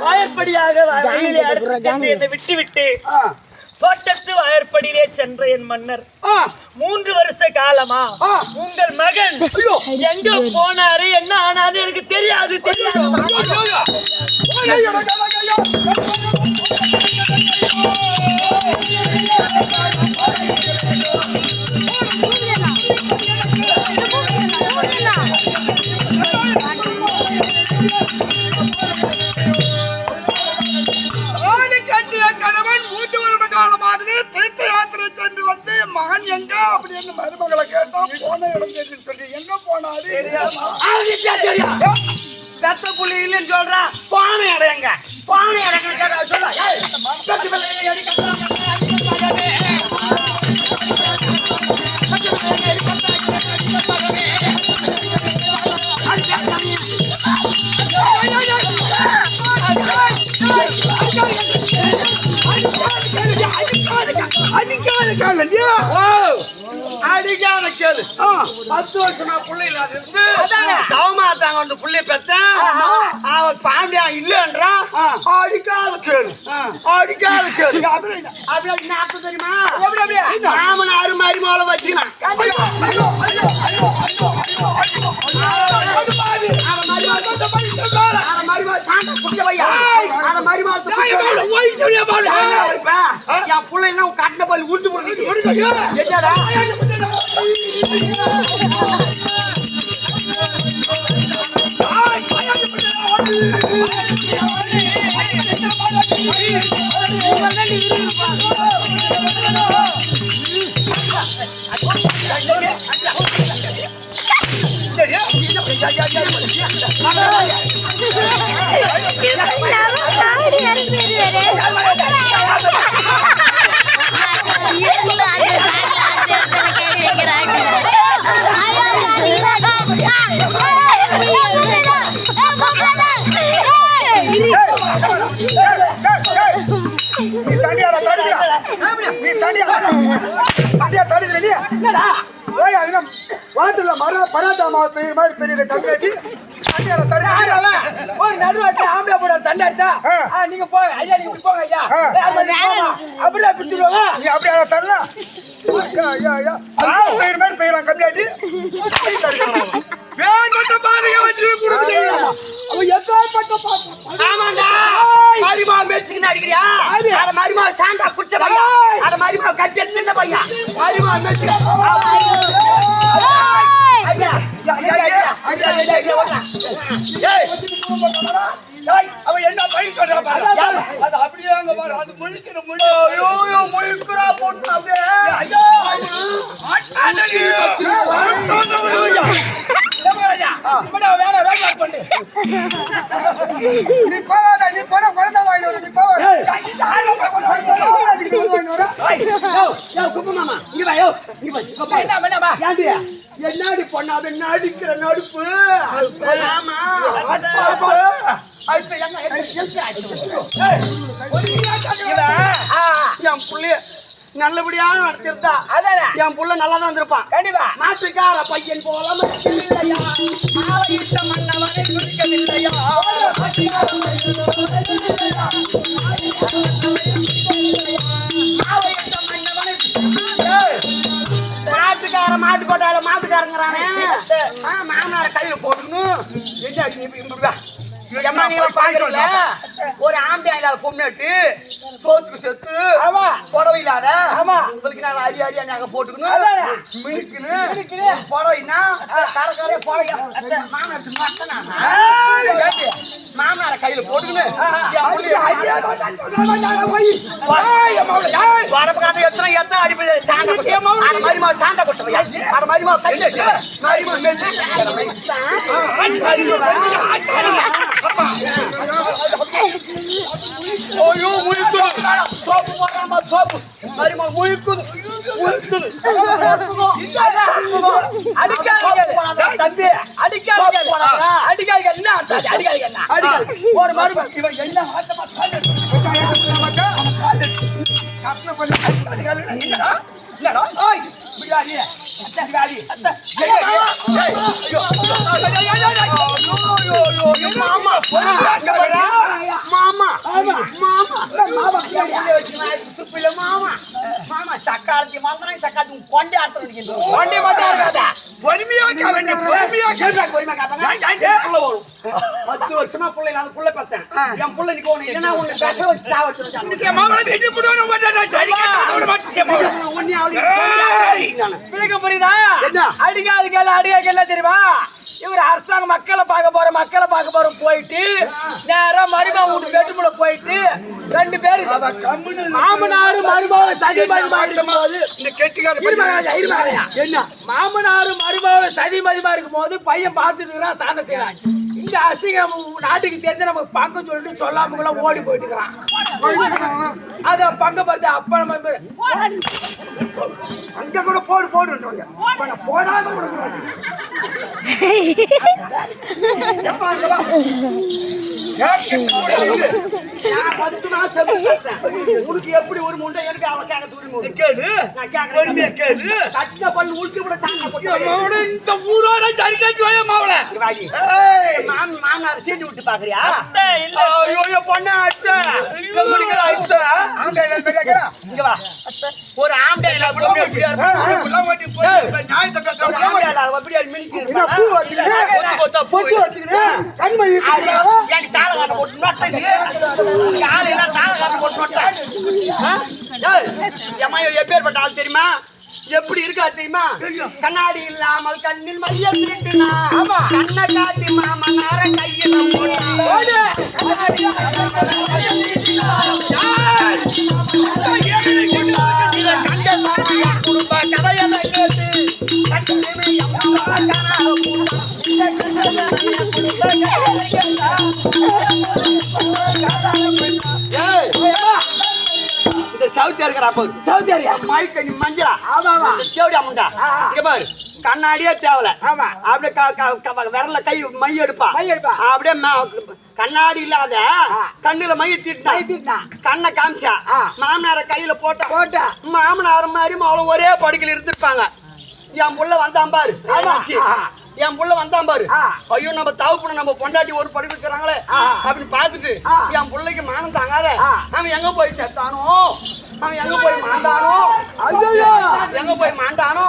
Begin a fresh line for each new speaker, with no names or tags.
வாயற்படியாக என்னை விட்டு தோட்டத்து வாயற்படியிலே சென்ற என் மன்னர் 3 வருஷ காலமா உங்கள் மகன் எங்க போனாரு என்ன ஆனாரு எனக்கு தெரியாது.
மருமகளை கேட்டோம் போன இடம் சொல்லி எங்க போனாரு
பெத்த புள்ளி இல்லைன்னு சொல்றா. போன இடம் எங்க போன இடம் சொல்ல அடிக்கான கேளு. 10 வருஷம் நான் புள்ளை இல்லாத இருந்து தவமாத்தாங்க வந்து புள்ளைய பெத்தேன். அவன் பாண்டியா இல்லன்றா. அடிக்காத கேளு அடிக்காத கேளு. அப்படி நாற்பது தெரியுமா ராமன் ஆறு மாதிரி மோளை வச்சுக்கலாம். என் புள்ளை எல்லாம் கட்டின பள்ளி உருட்டு போடுறா.
வாரத்துல பராட்டா மாவு பெரிய மாதிரி பெரிய கம்மியாட்டி
நடுவாட்டி ஆம்பளை போட சண்டை நீங்க போங்க ஐயா நீங்க போங்க ஐயா அப்படியே பிடிச்சிருவாங்க.
நீ அப்படியே தரலாம் பெரிய மாதிரி பெய்யறான் கம்மியாட்டி
மரிமா மேச்சுக்கு அடிக்கிறியா? அத மரிமா சாண்டா குடிச்ச பையா, அத மரிமா கட்டி எடுத்த பையா, மரிமா மேச்சுக்கு அவன் என்ன பயிர் சொல்றான் அது அப்படியே அங்க பாரு. அது முழுக்கிற முழுக்குறா போட்டு
நீ போவாத நீ போன குழந்தை வாங்கினோட நீ போவாத
என்னடி பொண்ணாத நடிக்கிற நடுப்பு என் புள்ளைய நல்லபடியான நடத்திருந்தா என் புள்ள நல்லா தான் இருந்திருப்பான். கண்டிப்பா நாட்டுக்கார பையன் போல மன்னவனை குடிக்கவில்லையா? நாட்டுக்கார மாட்டுக்கோட்டால மாட்டுக்காரங்கிறானே மாமனார கையில போட்டுக்கணும். ஒரு ஆம்பளை இல்லாத பொண்ணு சோத்துக்கு செத்து புடவை இல்லாத உங்களுக்கு நாங்க அரி அரியா நாங்க போட்டுக்கணும். மினுக்குன்னு புடவைன்னா கரக்கரைய புடவை மாமனார கையில போட்டுக்கணும். எத்தனை அடிப்படை சாண்டா கொடுத்த அது ஐயோ முழுக்குது சோப்பு போடாம சோப்பு மரிமா முழுக்குது முழுக்குது தம்பி அடிக்காதீங்க என்ன அடிக்காதீங்க என்ன ஒரு மரும இவன் என்ன ஆட்டமா மாமா இல்ல மாமா மாமா சக்காலத்தி மந்திரம் சக்காலத்தி கொண்டே ஆட்டம் நினைக்கின்றோம்
கொண்டே மட்டும் இருக்காதா
பொறுமையா கேளுங்க பொறுமையா கேளுங்க பொறுமையா கேளுங்க வரும் 10 வருஷமா புள்ளை நான் புள்ள பார்த்தேன் என் புள்ள நீ போணும் இல்லனா உன்னை பேச வச்சு சாவச்சு நீங்க மாவளை வெட்டி போடுவாங்க மாட்டா ஜரிக்க மாட்டே மாவளை ஒண்ணே ஆளு
பிள்ளைங்க புரியுதா
என்ன?
அடிக்காது கேள அடிக்காது கேள தெரியுமா இவர் அரசாங்க மக்களை பார்க்க போற போயிட்டு நேரா மருமக வீட்டு வெட்டுமுள்ள போயிட்டு 2 பேரு மாமனாரு மருமக சதி மதிமா இருக்கும்போது
இந்த கெட்டிக்கார
என்ன மாமனாரு மருமக சதி மதிமா இருக்கும்போது பையன் பார்த்துட்டு இருக்கிறான் சாந்த செய்யறான் இந்த அசிங்கம் நாட்டுக்கு தெரிஞ்ச நமக்கு பங்கு சொல்லிட்டு சொல்லாம ஓடி போயிட்டு இருக்கிறான் அத பங்கு படுத்து அப்ப நம்ம
அங்க கூட போடுன்றாங்க போடாத உனக்கு எப்படி ஒரு முண்டை எனக்கு அவன் இந்த ஊரோட சரிக்காச்சு மாவள மாமனார் சீட்டு விட்டு பாக்குறியா பொண்ணு இங்க வா ஒரு ஆம்பளை எப்பேற்பட்ட ஆள் தெரியுமா எப்படி இருக்கா தெரியுமா கண்ணாடி இல்லாமல் கண்ணில் மையம் திருட்டுனா கண்ணை காட்டி மாமனார கையில குடும்ப கதையெல்லாம் கேட்டு சவுத்தியா இருக்கிறா போது
சௌதரியா
மைக்க நீ மஞ்சளா
ஆமா
கேவடியா முண்டா இங்க பாரு கண்ணாடியே தேவல
ஆமா
அப்படியே விரல கை மை எடுப்பா அப்படியே கண்ணாடி இல்லாத கண்ணுல மைய தீட்டினா கண்ணை காமிச்சா மாமனார கையில போட்டா மாமனார் மாதிரி அவளும் ஒரே படுக்கையில இருந்திருப்பாங்க என் புள்ள வந்தான் பாரு என் புள்ள வந்தான் பாரு ஐயோ நம்ம தவப்புன நம்ம பொண்டாட்டி ஒரு படுக்க இருக்கிறாங்களே அப்படின்னு பாத்துட்டு என் புள்ளைக்கு மானம் தாங்காத அவன் எங்க போய் செத்தானோ அவன் எங்க போய் மாண்டானோ ஐயோ எங்க போய் மாண்டானோ